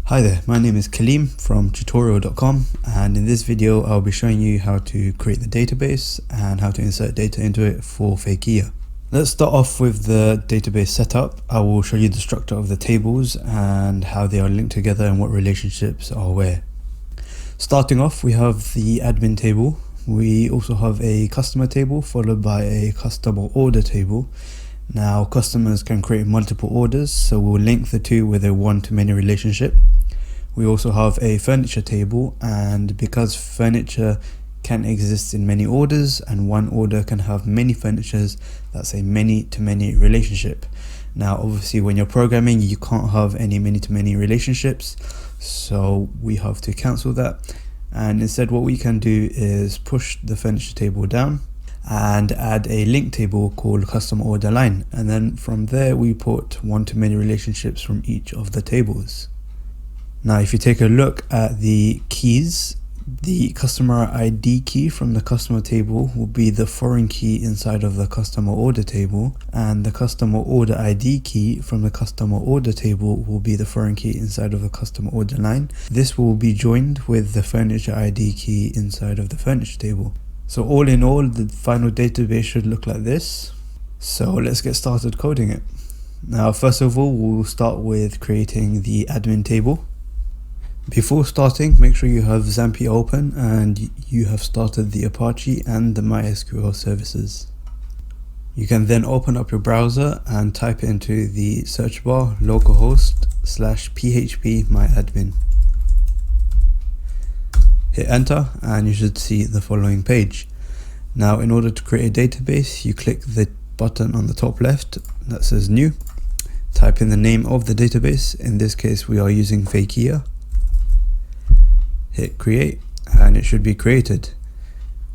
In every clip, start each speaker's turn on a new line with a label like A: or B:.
A: Hi there, my name is Kaleem from tutorial.com, and in this video I'll be showing you how to create the database and how to insert data into it for Fakea. Let's start off with the database setup. I will show you the structure of the tables and how they are linked together and what relationships are where. Starting off, we have the admin table. We also have a customer table followed by a customer order table. Now customers can create multiple orders, so we'll link the two with a one-to-many relationship. We also have a furniture table, and because furniture can exist in many orders and one order can have many furnitures, that's a many-to-many relationship. Now obviously when you're programming you can't have any many-to-many relationships, so we have to cancel that, and instead what we can do is push the furniture table down and add a link table called customer order line, and then from there we put one-to-many relationships from each of the tables. Now if you take a look at the keys, the customer ID key from the customer table will be the foreign key inside of the customer order table, and the customer order ID key from the customer order table will be the foreign key inside of the customer order line. This will be joined with the furniture ID key inside of the furniture table. So all in all, the final database should look like this. So let's get started coding it. Now first of all, we'll start with creating the admin table. Before starting, make sure you have Zampi open and you have started the Apache and the MySQL services. You can then open up your browser and type into the search bar localhost/phpMyAdmin. Hit enter and you should see the following page. Now in order to create a database, you click the button on the top left that says new, type in the name of the database. In this case we are using Fakea. Hit create and it should be created.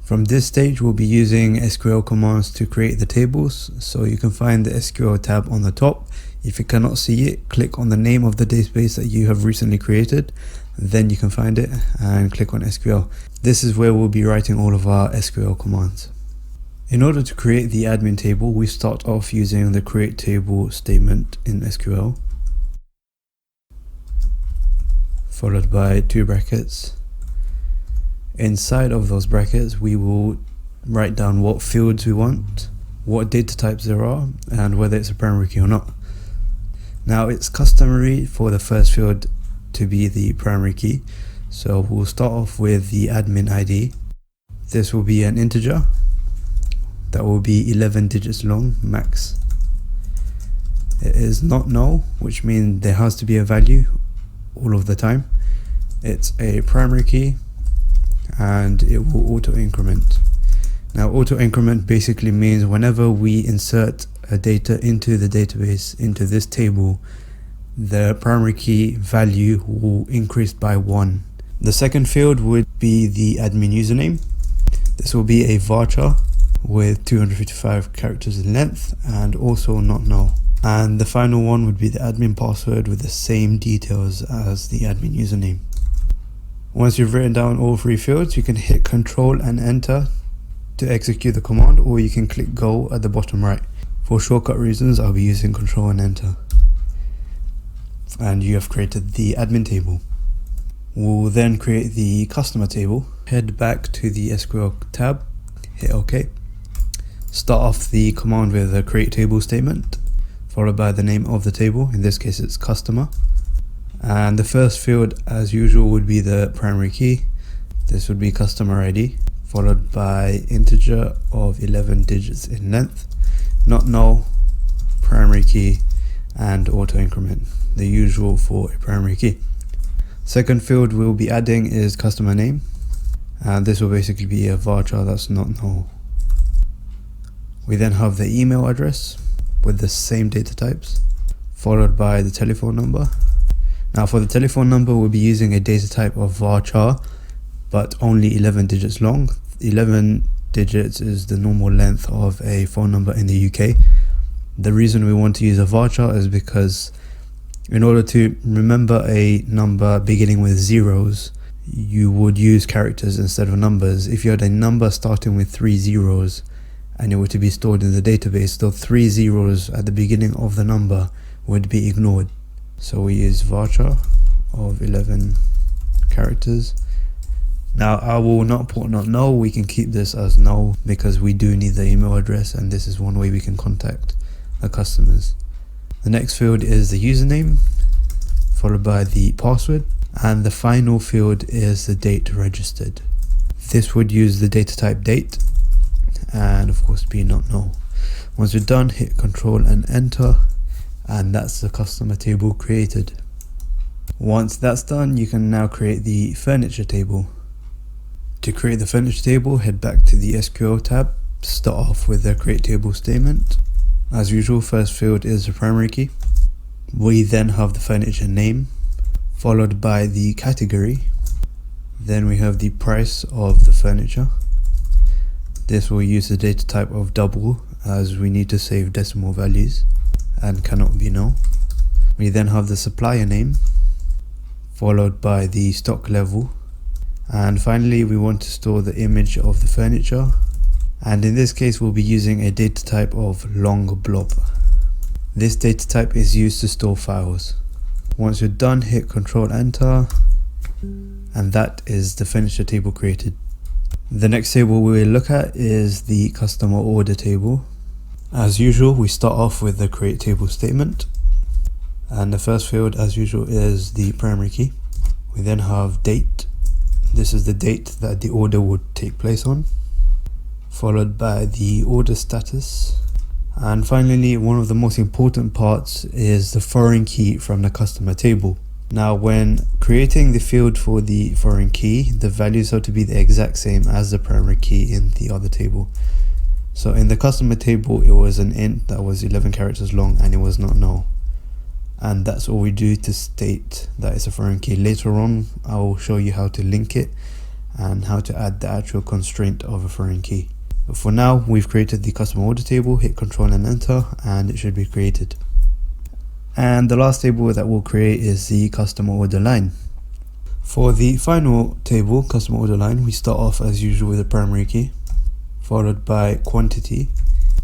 A: From this stage we'll be using SQL commands to create the tables, so you can find the SQL tab on the top. If you cannot see it, click on the name of the database that you have recently created, then you can find it and click on SQL. This is where we'll be writing all of our SQL commands. In order to create the admin table, we start off using the create table statement in SQL, followed by two brackets. Inside of those brackets we will write down what fields we want, what data types there are, and whether it's a primary key or not. Now it's customary for the first field to be the primary key, so we'll start off with the admin ID. This will be an integer that will be 11 digits long max. It is not null, which means there has to be a value all of the time. It's a primary key and it will auto increment. Now auto increment basically means whenever we insert a data into the database, into this table, the primary key value will increase by 1. The second field would be the admin username. This will be a varchar with 255 characters in length and also not null. And the final one would be the admin password with the same details as the admin username. Once you've written down all three fields, you can hit Ctrl and Enter to execute the command, or you can click Go at the bottom right. For shortcut reasons, I'll be using Ctrl and Enter. And you have created the admin table. We'll then create the customer table. Head back to the SQL tab, hit OK. Start off the command with a create table statement, followed by the name of the table. In this case it's customer. And the first field as usual would be the primary key. This would be customer ID, followed by integer of 11 digits in length, not null, primary key, and auto increment, the usual for a primary key. Second field we'll be adding is customer name, and this will basically be a varchar that's not null. We then have the email address with the same data types, followed by the telephone number. Now for the telephone number we'll be using a data type of varchar, but only 11 digits long. 11 digits is the normal length of a phone number in the UK. The reason we want to use a varchar is because in order to remember a number beginning with zeros, you would use characters instead of numbers. If you had a number starting with 3 zeros and it were to be stored in the database, the 3 zeros at the beginning of the number would be ignored. So we use varchar of 11 characters. Now I will not put not null, we can keep this as null because we do need the email address, and this is one way we can contact the customers. The next field is the username, followed by the password, and the final field is the date registered. This would use the data type date and of course be not null. Once you're done, hit Control and enter, and that's the customer table created. Once that's done, you can now create the furniture table. To create the furniture table, head back to the SQL tab, start off with the create table statement. As usual, first field is the primary key. We then have the furniture name, followed by the category. Then we have the price of the furniture. This will use the data type of double, as we need to save decimal values and cannot be null. We then have the supplier name, followed by the stock level, and finally we want to store the image of the furniture, and in this case we'll be using a data type of long blob. This data type is used to store files. Once you're done, hit Control enter, and that is the furniture table created. The next table we will look at is the customer order table. As usual, we start off with the create table statement, and the first field as usual is the primary key. We then have date. This is the date that the order would take place on, followed by the order status, and finally one of the most important parts is the foreign key from the customer table. Now when creating the field for the foreign key, the values have to be the exact same as the primary key in the other table. So in the customer table it was an int that was 11 characters long and it was not null, and that's all we do to state that it's a foreign key. Later on I will show you how to link it and how to add the actual constraint of a foreign key. But for now, we've created the customer order table. Hit Control and enter, and it should be created. And the last table that we'll create is the customer order line. For the final table, customer order line, we start off as usual with the primary key, followed by quantity.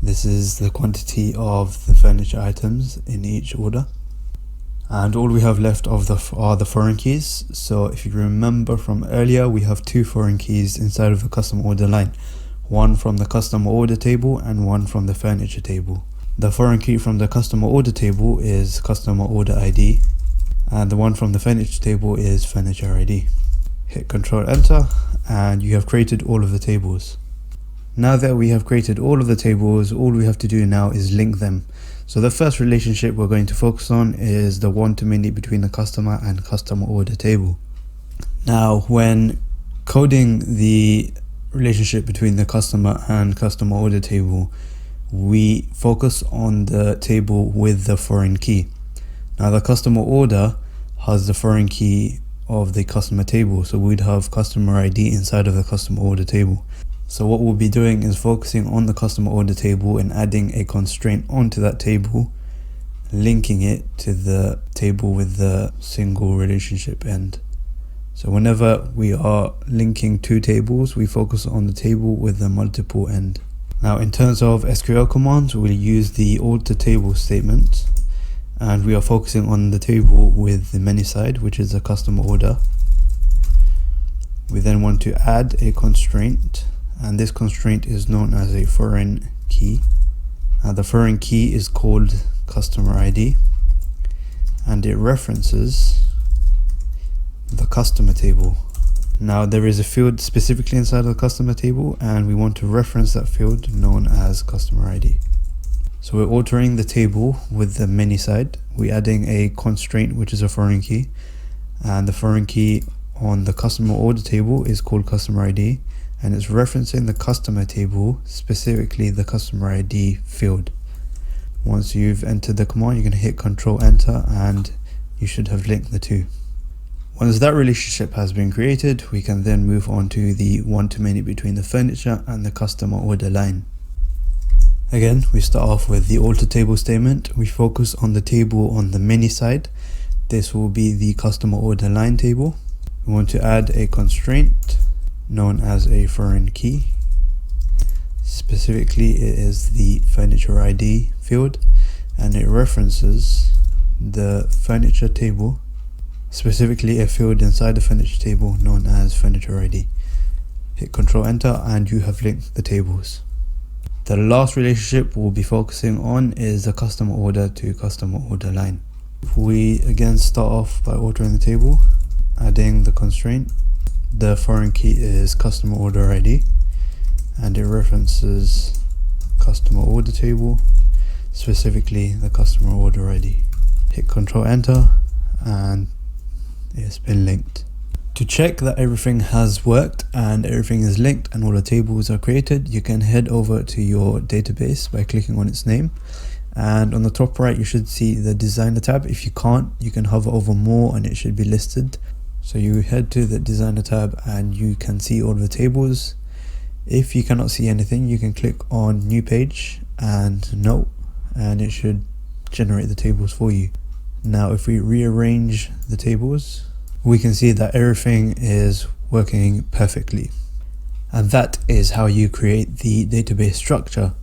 A: This is the quantity of the furniture items in each order. And all we have left of are the foreign keys. So if you remember from earlier, we have two foreign keys inside of the customer order line. One from the customer order table and one from the furniture table. The foreign key from the customer order table is customer order ID, and the one from the furniture table is furniture ID. Hit Control enter, and you have created all of the tables. Now that we have created all of the tables, all we have to do now is link them. So the first relationship we're going to focus on is the one-to-many between the customer and customer order table. Now when coding the relationship between the customer and customer order table, we focus on the table with the foreign key. Now the customer order has the foreign key of the customer table, so we'd have customer ID inside of the customer order table. So what we'll be doing is focusing on the customer order table and adding a constraint onto that table, linking it to the table with the single relationship end. So whenever we are linking two tables, we focus on the table with the multiple end. Now in terms of SQL commands, we'll use the alter table statement, and we are focusing on the table with the many side, which is the customer order. We then want to add a constraint, and this constraint is known as a foreign key. The foreign key is called customer ID, and it references the customer table. Now there is a field specifically inside of the customer table, and we want to reference that field known as customer ID. So we're altering the table with the many side. We're adding a constraint, which is a foreign key, and the foreign key on the customer order table is called customer ID, and it's referencing the customer table, specifically the customer ID field. Once you've entered the command, you can hit Control enter, and you should have linked the two. Once that relationship has been created, we can then move on to the one-to-many between the furniture and the customer order line. Again, we start off with the alter table statement. We focus on the table on the many side. This will be the customer order line table. We want to add a constraint known as a foreign key. Specifically, it is the furniture ID field, and it references the furniture table, specifically a field inside the furniture table known as furniture ID. Hit Ctrl Enter and you have linked the tables. The last relationship we'll be focusing on is the customer order to customer order line. We again start off by ordering the table, adding the constraint. The foreign key is customer order ID and it references customer order table, specifically the customer order ID. Hit Ctrl Enter and it's been linked. To check that everything has worked and everything is linked and all the tables are created, you can head over to your database by clicking on its name, and on the top right you should see the designer tab. If you can't, you can hover over more and it should be listed. So you head to the designer tab and you can see all the tables. If you cannot see anything, you can click on new page and no, and it should generate the tables for you. Now if we rearrange the tables, we can see that everything is working perfectly. And that is how you create the database structure.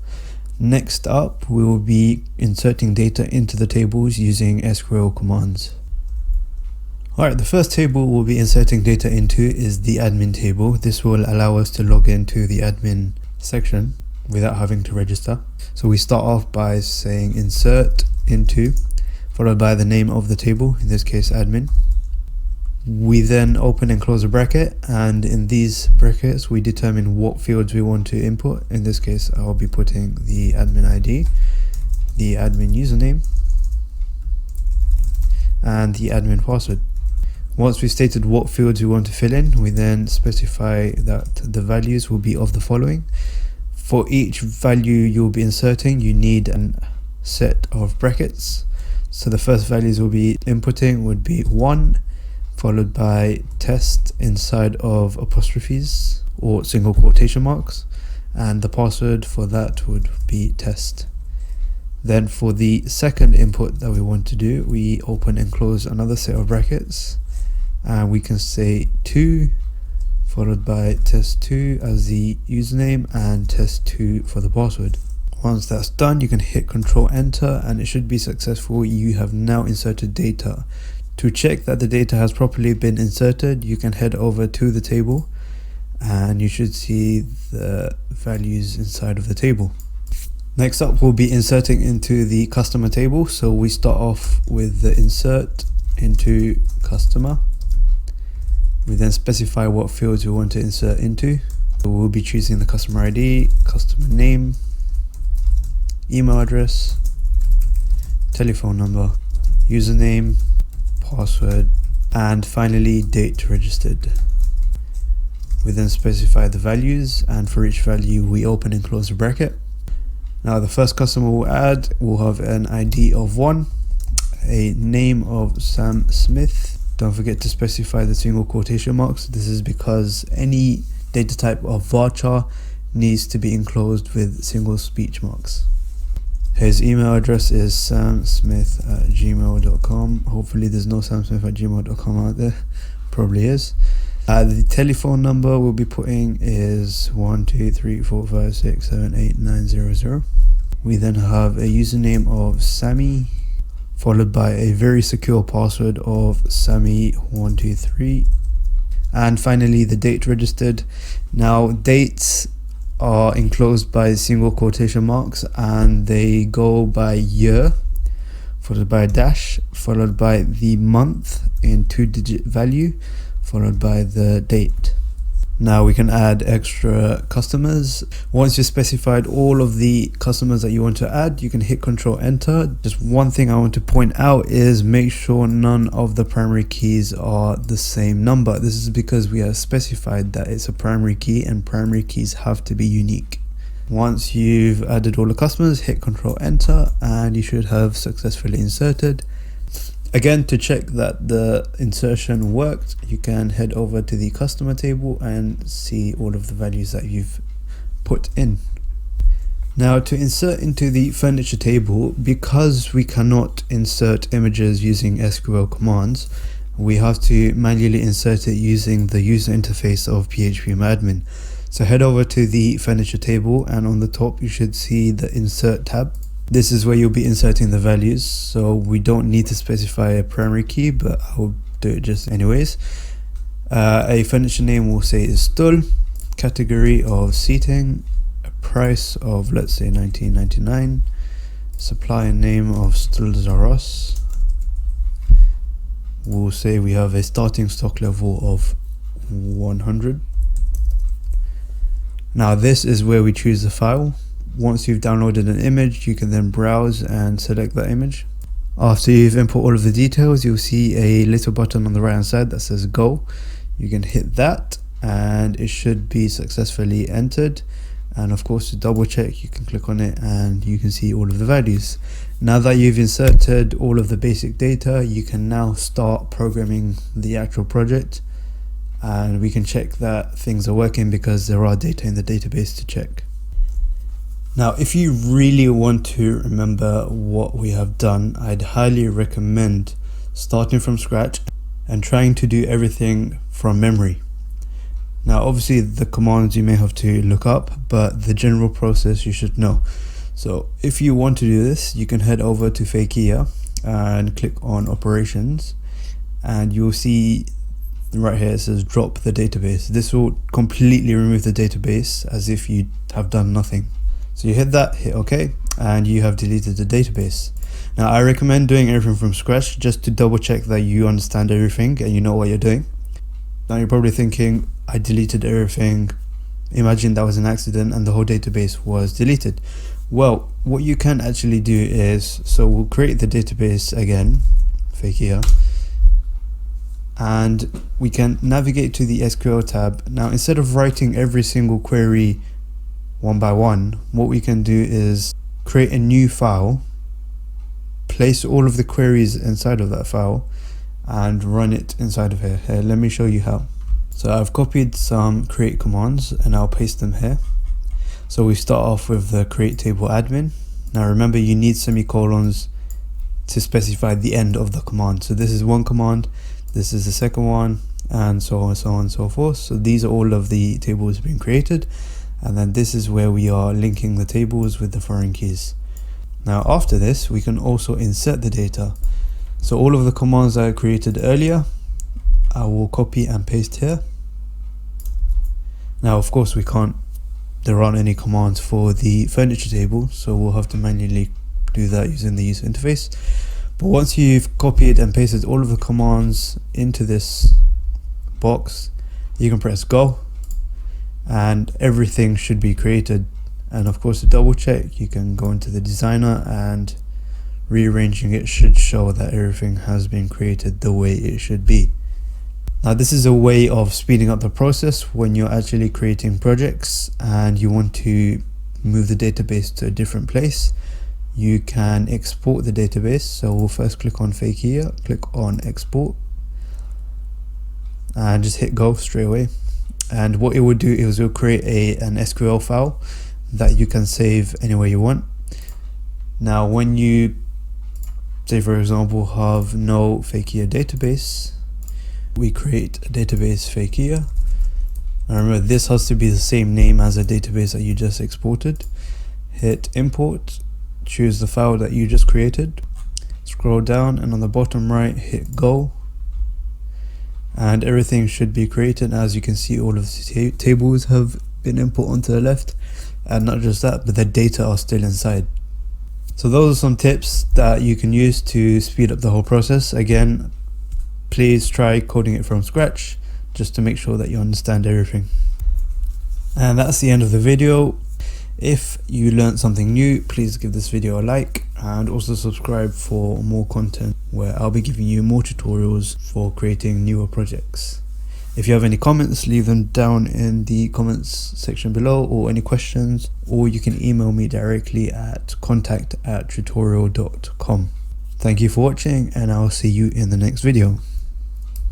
A: Next up, we will be inserting data into the tables using SQL commands. Alright, the first table we'll be inserting data into is the admin table. This will allow us to log into the admin section without having to register. So we start off by saying insert into, followed by the name of the table, in this case admin. We then open and close a bracket, and in these brackets we determine what fields we want to input. In this case I'll be putting the admin ID, the admin username and the admin password. Once we've stated what fields we want to fill in, we then specify that the values will be of the following. For each value you'll be inserting, you need a set of brackets. So the first values we'll be inputting would be 1, followed by test inside of apostrophes or single quotation marks, and the password for that would be test. Then for the second input that we want to do, we open and close another set of brackets, and we can say 2 followed by test2 as the username and test2 for the password. Once that's done, you can hit Ctrl Enter and it should be successful. You have now inserted data. To check that the data has properly been inserted, you can head over to the table and you should see the values inside of the table. Next up, we'll be inserting into the customer table. So we start off with the insert into customer. We then specify what fields we want to insert into. So we'll be choosing the customer ID, customer name, email address, telephone number, username, password, and finally date registered. We then specify the values, and for each value we open and close the bracket. Now the first customer we'll add will have an ID of 1, a name of Sam Smith. Don't forget to specify the single quotation marks. This is because any data type of varchar needs to be enclosed with single speech marks. His email address is samsmith@gmail.com. Hopefully there's no samsmith@gmail.com out there. Probably is. The telephone number we'll be putting is 12345678900. We then have a username of Sammy, followed by a very secure password of Sammy123. And finally the date registered. Now dates are enclosed by single quotation marks and they go by year, followed by a dash, followed by the month in 2-digit value, followed by the date. Now we can add extra customers. Once you've specified all of the customers that you want to add, you can hit Ctrl Enter. Just one thing I want to point out is make sure none of the primary keys are the same number. This is because we have specified that it's a primary key and primary keys have to be unique. Once you've added all the customers, hit Ctrl Enter and you should have successfully inserted. Again, to check that the insertion worked, you can head over to the customer table and see all of the values that you've put in. Now to insert into the furniture table, because we cannot insert images using SQL commands, we have to manually insert it using the user interface of phpMadmin. So head over to the furniture table and on the top you should see the insert tab. This is where you'll be inserting the values, so we don't need to specify a primary key, but I'll do it just anyways. A furniture name we'll say is stool, category of seating, a price of let's say 19.99, supplier name of stools are us. We'll say we have a starting stock level of 100. Now this is where we choose the file. Once you've downloaded an image, you can then browse and select that image. After you've input all of the details, you'll see a little button on the right hand side that says go. You can hit that and it should be successfully entered. And of course, to double check, you can click on it and you can see all of the values. Now that you've inserted all of the basic data, you can now start programming the actual project, and we can check that things are working because there are data in the database to check. Now, if you really want to remember what we have done, I'd highly recommend starting from scratch and trying to do everything from memory. Now, obviously the commands you may have to look up, but the general process you should know. So if you want to do this, you can head over to Fakea and click on operations, and you'll see right here it says drop the database. This will completely remove the database as if you have done nothing. So you hit that, hit OK, and you have deleted the database. Now I recommend doing everything from scratch just to double check that you understand everything and you know what you're doing. Now you're probably thinking, I deleted everything, imagine that was an accident and the whole database was deleted. Well, what you can actually do is, so we'll create the database again, Fakea, and we can navigate to the SQL tab. Now instead of writing every single query one by one, what we can do is create a new file, place all of the queries inside of that file and run it inside of here. Let me show you how. So I've copied some create commands and I'll paste them here. So we start off with the create table admin. Now remember, you need semicolons to specify the end of the command. So this is one command, this is the second one, and so on and so forth. So these are all of the tables being created, and then this is where we are linking the tables with the foreign keys. Now after this, we can also insert the data. So all of the commands I created earlier, I will copy and paste here. Now of course there aren't any commands for the furniture table, so we'll have to manually do that using the user interface. But once you've copied and pasted all of the commands into this box, you can press go and everything should be created. And of course, to double check, you can go into the designer and rearranging it should show that everything has been created the way it should be. Now this is a way of speeding up the process when you're actually creating projects and you want to move the database to a different place. You can export the database. So we'll first click on Fakea, click on export and just hit go straight away. And what it will do is it will create an SQL file that you can save anywhere you want. Now when you say for example have no Fakea database, we create a database Fakea. Now remember, this has to be the same name as the database that you just exported. Hit import, choose the file that you just created, scroll down and on the bottom right hit go, and everything should be created. As you can see, all of the tables have been input onto the left, and not just that, but the data are still inside. So those are some tips that you can use to speed up the whole process. Again, please try coding it from scratch just to make sure that you understand everything. And that's the end of the video. If you learned something new, please give this video a like and also subscribe for more content where I'll be giving you more tutorials for creating newer projects. If you have any comments, leave them down in the comments section below, or any questions, or you can email me directly at contact@tutorial.com. Thank you for watching and I'll see you in the next video.